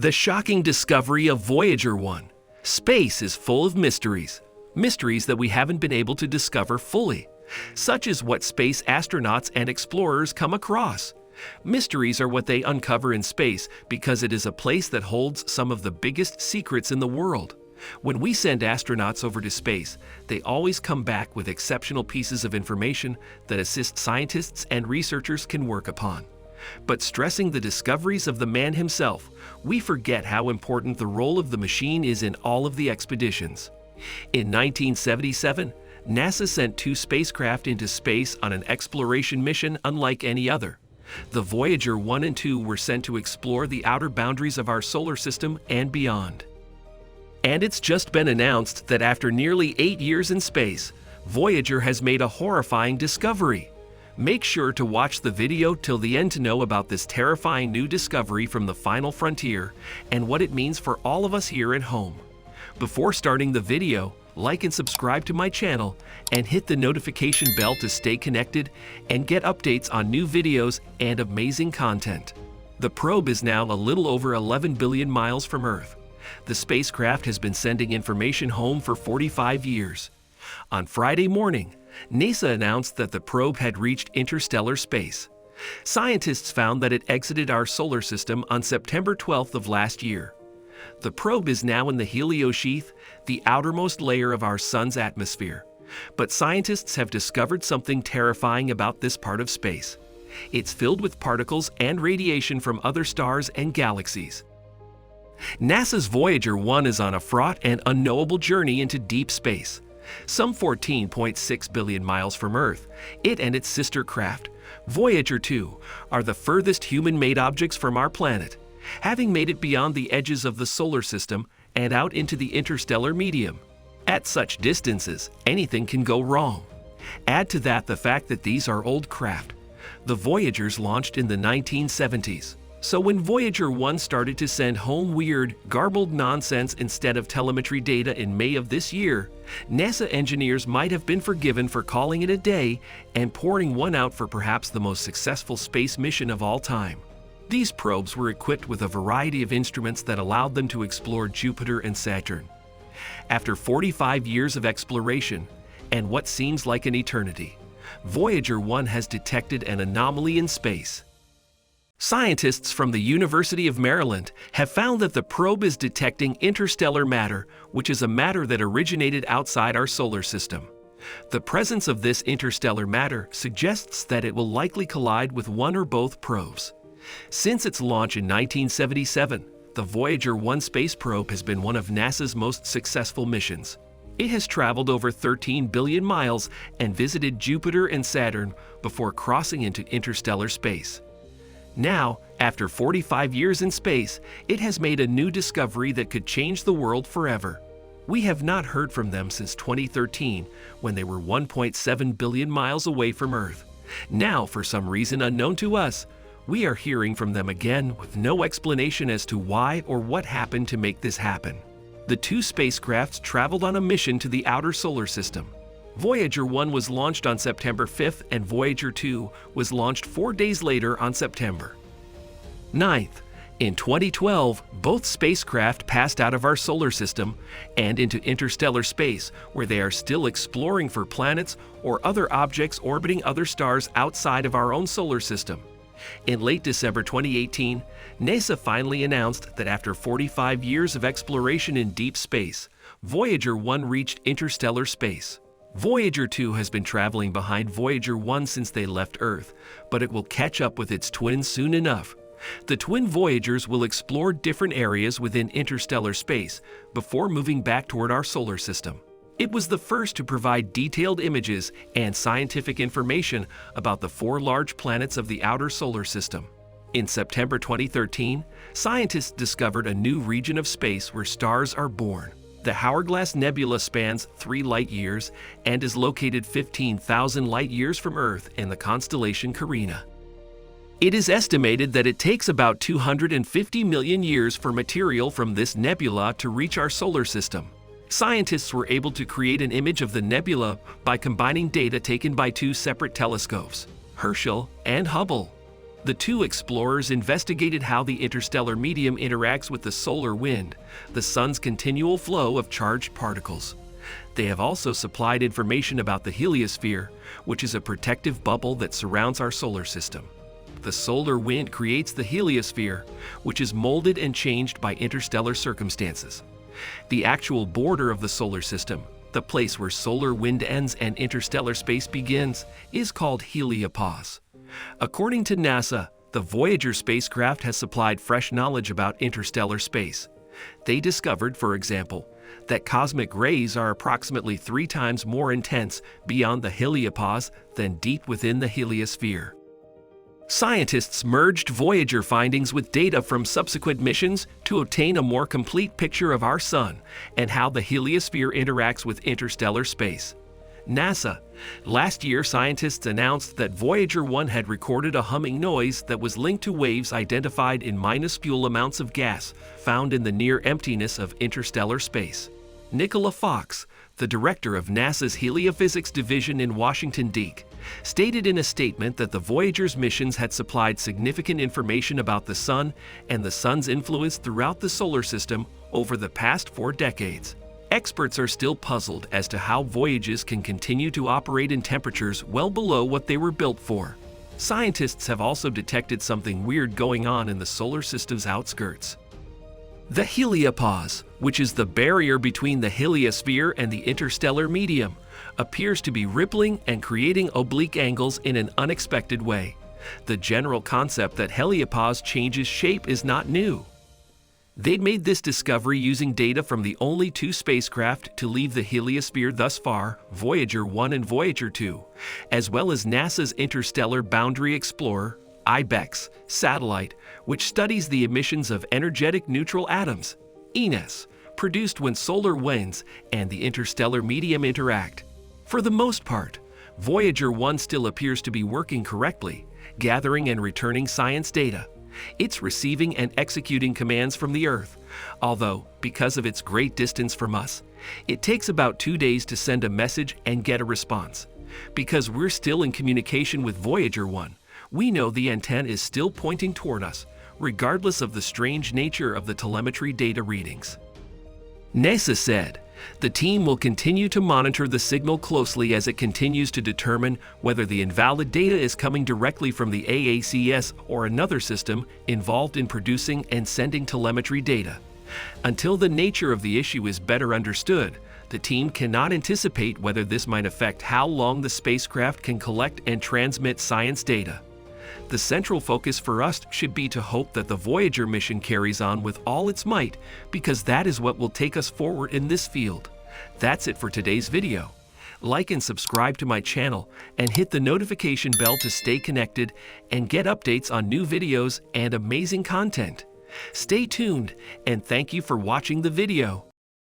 The shocking discovery of Voyager 1. Space is full of mysteries. Mysteries that we haven't been able to discover fully. Such is what space astronauts and explorers come across. Mysteries are what they uncover in space because it is a place that holds some of the biggest secrets in the world. When we send astronauts over to space, they always come back with exceptional pieces of information that assist scientists and researchers can work upon. But stressing the discoveries of the man himself, we forget how important the role of the machine is in all of the expeditions. In 1977, NASA sent 2 spacecraft into space on an exploration mission unlike any other. The Voyager 1 and 2 were sent to explore the outer boundaries of our solar system and beyond. And it's just been announced that after nearly 8 years in space, Voyager has made a horrifying discovery. Make sure to watch the video till the end to know about this terrifying new discovery from the final frontier and what it means for all of us here at home. Before starting the video, like and subscribe to my channel and hit the notification bell to stay connected and get updates on new videos and amazing content. The probe is now a little over 11 billion miles from Earth. The spacecraft has been sending information home for 45 years. On Friday morning, NASA announced that the probe had reached interstellar space. Scientists found that it exited our solar system on September 12th of last year. The probe is now in the heliosphere, the outermost layer of our sun's atmosphere. But scientists have discovered something terrifying about this part of space. It's filled with particles and radiation from other stars and galaxies. NASA's Voyager 1 is on a fraught and unknowable journey into deep space. Some 14.6 billion miles from Earth, it and its sister craft, Voyager 2, are the furthest human-made objects from our planet, having made it beyond the edges of the solar system and out into the interstellar medium. At such distances, anything can go wrong. Add to that the fact that these are old craft. The Voyagers launched in the 1970s. So when Voyager 1 started to send home weird, garbled nonsense instead of telemetry data in May of this year, NASA engineers might have been forgiven for calling it a day and pouring one out for perhaps the most successful space mission of all time. These probes were equipped with a variety of instruments that allowed them to explore Jupiter and Saturn. After 45 years of exploration, and what seems like an eternity, Voyager 1 has detected an anomaly in space. Scientists from the University of Maryland have found that the probe is detecting interstellar matter, which is a matter that originated outside our solar system. The presence of this interstellar matter suggests that it will likely collide with one or both probes. Since its launch in 1977, the Voyager 1 space probe has been one of NASA's most successful missions. It has traveled over 13 billion miles and visited Jupiter and Saturn before crossing into interstellar space. Now, after 45 years in space, it has made a new discovery that could change the world forever. We have not heard from them since 2013, when they were 1.7 billion miles away from Earth. Now, for some reason unknown to us, we are hearing from them again with no explanation as to why or what happened to make this happen. The 2 spacecrafts traveled on a mission to the outer solar system. Voyager 1 was launched on September 5th and Voyager 2 was launched 4 days later on September 9th. In 2012, both spacecraft passed out of our solar system and into interstellar space, where they are still exploring for planets or other objects orbiting other stars outside of our own solar system. In late December 2018, NASA finally announced that after 45 years of exploration in deep space, Voyager 1 reached interstellar space. Voyager 2 has been traveling behind Voyager 1 since they left Earth, but it will catch up with its twin soon enough. The twin Voyagers will explore different areas within interstellar space before moving back toward our solar system. It was the first to provide detailed images and scientific information about the 4 large planets of the outer solar system. In September 2013, scientists discovered a new region of space where stars are born. The Hourglass Nebula spans 3 light-years and is located 15,000 light-years from Earth in the constellation Carina. It is estimated that it takes about 250 million years for material from this nebula to reach our solar system. Scientists were able to create an image of the nebula by combining data taken by 2 separate telescopes, Herschel and Hubble. The two explorers investigated how the interstellar medium interacts with the solar wind, the sun's continual flow of charged particles. They have also supplied information about the heliosphere, which is a protective bubble that surrounds our solar system. The solar wind creates the heliosphere, which is molded and changed by interstellar circumstances. The actual border of the solar system, the place where solar wind ends and interstellar space begins, is called heliopause. According to NASA, the Voyager spacecraft has supplied fresh knowledge about interstellar space. They discovered, for example, that cosmic rays are approximately 3 times more intense beyond the heliopause than deep within the heliosphere. Scientists merged Voyager findings with data from subsequent missions to obtain a more complete picture of our Sun and how the heliosphere interacts with interstellar space. NASA. Last year, scientists announced that Voyager 1 had recorded a humming noise that was linked to waves identified in minuscule amounts of gas found in the near emptiness of interstellar space. Nicola Fox, the director of NASA's Heliophysics Division in Washington, D.C., stated in a statement that the Voyager's missions had supplied significant information about the Sun and the Sun's influence throughout the solar system over the past 4 decades. Experts are still puzzled as to how Voyagers can continue to operate in temperatures well below what they were built for. Scientists have also detected something weird going on in the solar system's outskirts. The heliopause, which is the barrier between the heliosphere and the interstellar medium, appears to be rippling and creating oblique angles in an unexpected way. The general concept that heliopause changes shape is not new. They'd made this discovery using data from the only 2 spacecraft to leave the heliosphere thus far, Voyager 1 and Voyager 2, as well as NASA's Interstellar Boundary Explorer, IBEX, satellite, which studies the emissions of energetic neutral atoms, 1's, produced when solar winds and the interstellar medium interact. For the most part, Voyager 1 still appears to be working correctly, gathering and returning science data. It's receiving and executing commands from the Earth, although, because of its great distance from us, it takes about 2 days to send a message and get a response. Because we're still in communication with Voyager 1, we know the antenna is still pointing toward us, regardless of the strange nature of the telemetry data readings. NASA said, the team will continue to monitor the signal closely as it continues to determine whether the invalid data is coming directly from the AACS or another system involved in producing and sending telemetry data. Until the nature of the issue is better understood, the team cannot anticipate whether this might affect how long the spacecraft can collect and transmit science data. The central focus for us should be to hope that the Voyager mission carries on with all its might, because that is what will take us forward in this field. That's it for today's video. Like and subscribe to my channel and hit the notification bell to stay connected and get updates on new videos and amazing content. Stay tuned and thank you for watching the video.